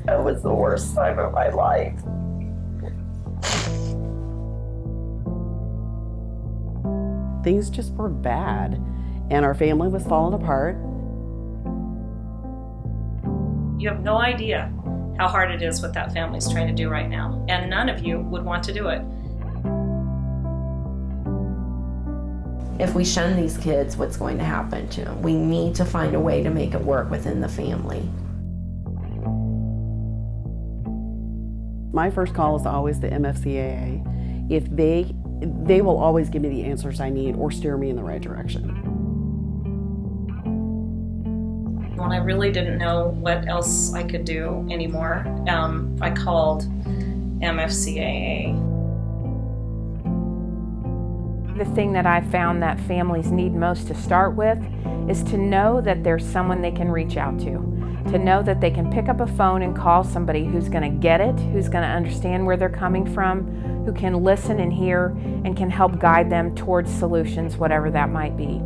It was the worst time of my life. Things just were bad, and our family was falling apart. You have no idea how hard it is what that family's trying to do right now, and none of you would want to do it. If we shun these kids, what's going to happen to them? We need to find a way to make it work within the family. My first call is always the Mfcaa. If they will always give me the answers I need or steer me in the right direction. When I really didn't know what else I could do anymore, I called Mfcaa. The thing that I found that families need most to start with is to know that there's someone they can reach out to know that they can pick up a phone and call somebody who's going to get it, who's going to understand where they're coming from, who can listen and hear and can help guide them towards solutions, whatever that might be.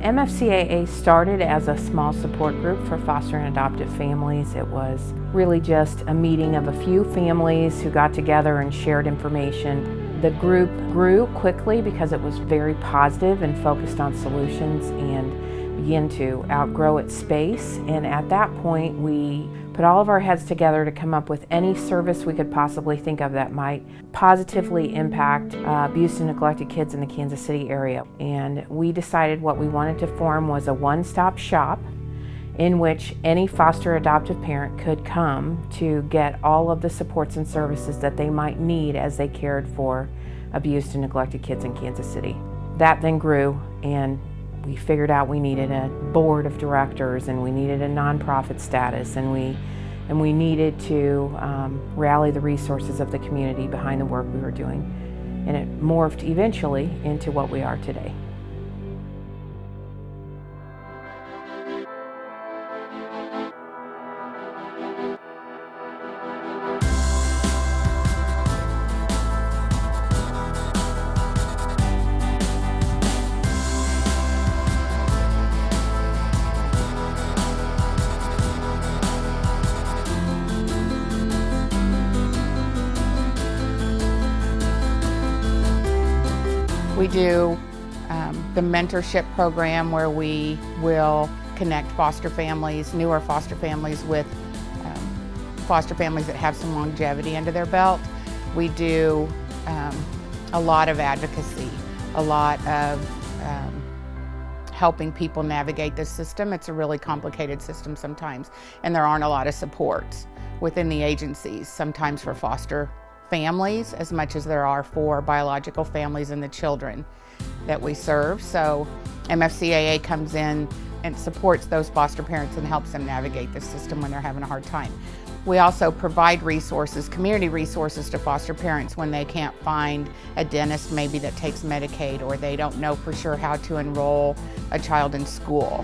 Mfcaa started as a small support group for foster and adoptive families. It was really just a meeting of a few families who got together and shared information. The group grew quickly because it was very positive and focused on solutions and began to outgrow its space. And at that point, we put all of our heads together to come up with any service we could possibly think of that might positively impact abused and neglected kids in the Kansas City area. And we decided what we wanted to form was a one-stop shop in which any foster adoptive parent could come to get all of the supports and services that they might need as they cared for abused and neglected kids in Kansas City. That then grew, and we figured out we needed a board of directors and we needed a nonprofit status, and we needed to rally the resources of the community behind the work we were doing. And it morphed eventually into what we are today. We do the mentorship program where we will connect foster families, newer foster families, with foster families that have some longevity under their belt. We do a lot of advocacy, a lot of helping people navigate this system. It's a really complicated system sometimes, and there aren't a lot of supports within the agencies, sometimes for foster families as much as there are for biological families and the children that we serve. So Mfcaa comes in and supports those foster parents and helps them navigate the system when they're having a hard time. We also provide resources, community resources, to foster parents when they can't find a dentist maybe that takes Medicaid, or they don't know for sure how to enroll a child in school.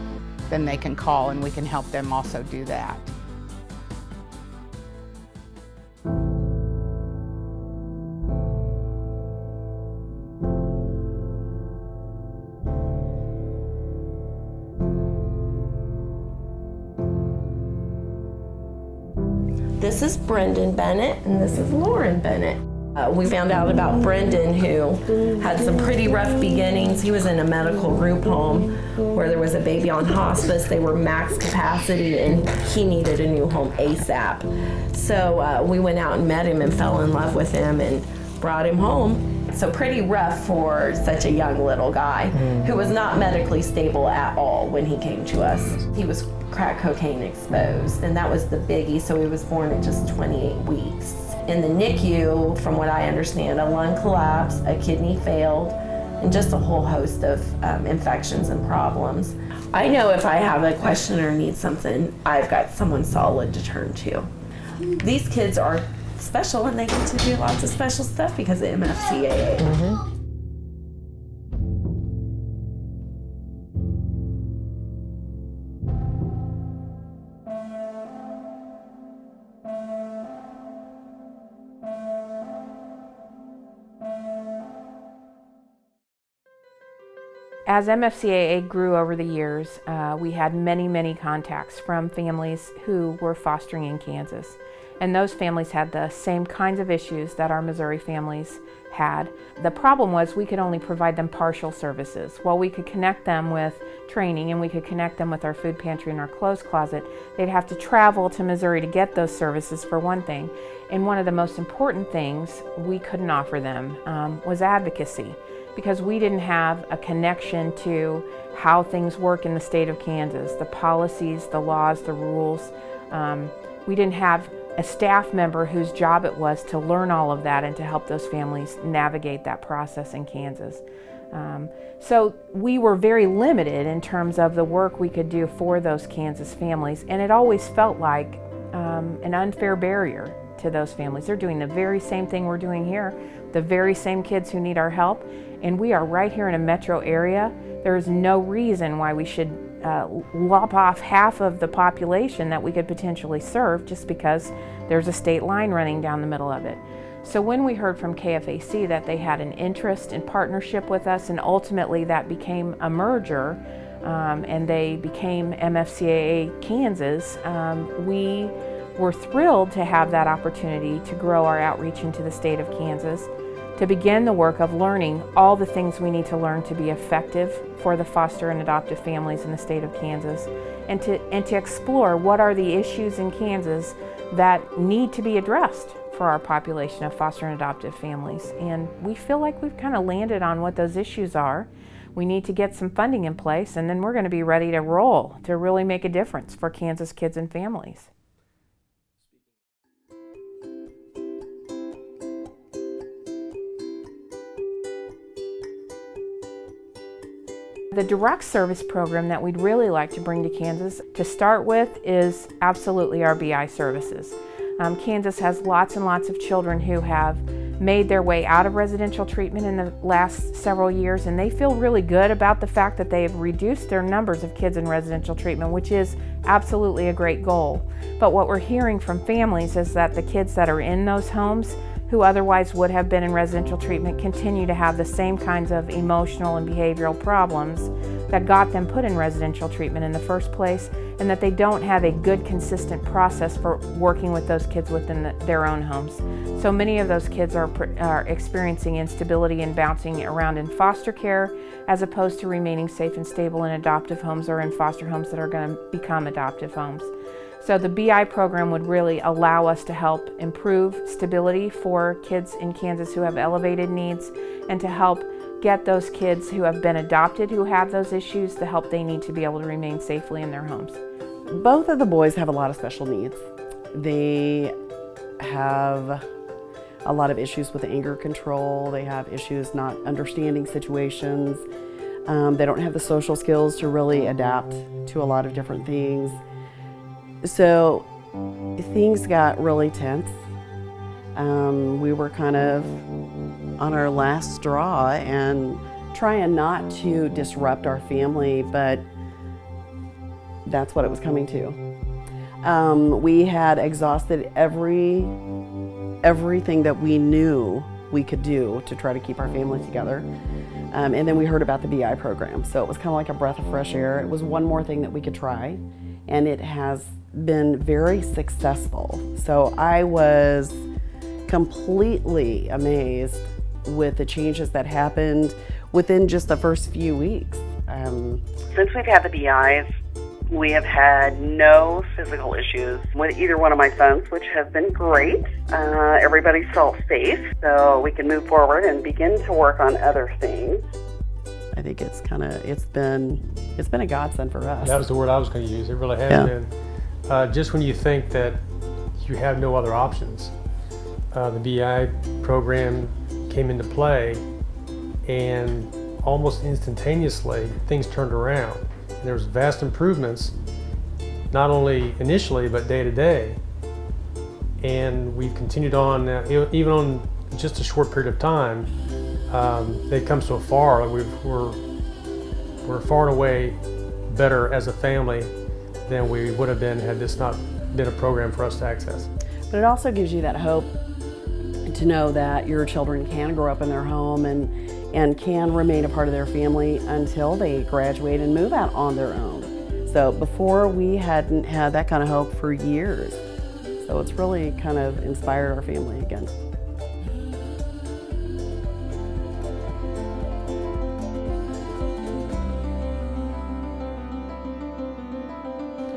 Then they can call and we can help them also do that. This is Brendan Bennett, and this is Lauren Bennett. We found out about Brendan, who had some pretty rough beginnings. He was in a medical group home where there was a baby on hospice. They were max capacity, and he needed a new home ASAP. So we went out and met him and fell in love with him and brought him home. So pretty rough for such a young little guy who was not medically stable at all when he came to us. He was crack cocaine exposed, and that was the biggie, so he was born at just 28 weeks. In the NICU, from what I understand, a lung collapse, a kidney failed, and just a whole host of infections and problems. I know if I have a question or need something, I've got someone solid to turn to. These kids are special, and they get to do lots of special stuff because of MFCAA. As MFCAA grew over the years, we had many contacts from families who were fostering in Kansas. And those families had the same kinds of issues that our Missouri families had. The problem was we could only provide them partial services. While we could connect them with training and we could connect them with our food pantry and our clothes closet, they'd have to travel to Missouri to get those services, for one thing. And one of the most important things we couldn't offer them was advocacy, because we didn't have a connection to how things work in the state of Kansas, the policies, the laws, the rules. We didn't have a staff member whose job it was to learn all of that and to help those families navigate that process in Kansas. So we were very limited in terms of the work we could do for those Kansas families, and it always felt like an unfair barrier to those families. They're doing the very same thing we're doing here, the very same kids who need our help, and we are right here in a metro area. There is no reason why we should lop off half of the population that we could potentially serve just because there's a state line running down the middle of it. So when we heard from KFAC that they had an interest in partnership with us, and ultimately that became a merger, and they became MFCAA Kansas, we were thrilled to have that opportunity to grow our outreach into the state of Kansas, to begin the work of learning all the things we need to learn to be effective for the foster and adoptive families in the state of Kansas, and to explore what are the issues in Kansas that need to be addressed for our population of foster and adoptive families. And we feel like we've kind of landed on what those issues are. We need to get some funding in place, and then we're going to be ready to roll to really make a difference for Kansas kids and families. The direct service program that we'd really like to bring to Kansas to start with is absolutely our BI services. Kansas has lots and lots of children who have made their way out of residential treatment in the last several years, and they feel really good about the fact that they have reduced their numbers of kids in residential treatment, which is absolutely a great goal. But what we're hearing from families is that the kids that are in those homes who otherwise would have been in residential treatment continue to have the same kinds of emotional and behavioral problems that got them put in residential treatment in the first place, and that they don't have a good, consistent process for working with those kids within their own homes. So many of those kids are experiencing instability and bouncing around in foster care, as opposed to remaining safe and stable in adoptive homes or in foster homes that are going to become adoptive homes. So the BI program would really allow us to help improve stability for kids in Kansas who have elevated needs, and to help get those kids who have been adopted who have those issues the help they need to be able to remain safely in their homes. Both of the boys have a lot of special needs. They have a lot of issues with anger control. They have issues not understanding situations. They don't have the social skills to really adapt to a lot of different things. So things got really tense. We were kind of on our last straw and trying not to disrupt our family, but that's what it was coming to. We had exhausted everything that we knew we could do to try to keep our family together. And then we heard about the BI program. So it was kind of like a breath of fresh air. It was one more thing that we could try, and it has been very successful. So I was completely amazed with the changes that happened within just the first few weeks. Since we've had the BIs, we have had no physical issues with either one of my sons, which has been great. Everybody felt safe, so we can move forward and begin to work on other things. I think it's been a godsend for us. That was the word I was going to use. It really has been. Just when you think that you have no other options, the BI program came into play, and almost instantaneously things turned around. And there was vast improvements, not only initially but day to day. and we've continued on, even on just a short period of time. It comes so far. We're far and away better as a family than we would have been had this not been a program for us to access. But it also gives you that hope to know that your children can grow up in their home and can remain a part of their family until they graduate and move out on their own. So before, we hadn't had that kind of hope for years. So it's really kind of inspired our family again.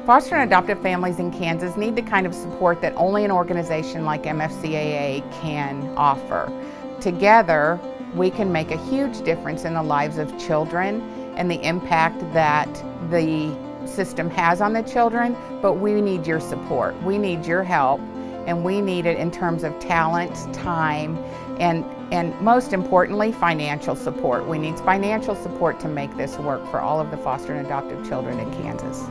Foster and adoptive families in Kansas need the kind of support that only an organization like Mfcaa can offer. Together, we can make a huge difference in the lives of children and the impact that the system has on the children, but we need your support. We need your help, and we need it in terms of talent, time, and most importantly, financial support. We need financial support to make this work for all of the foster and adoptive children in Kansas.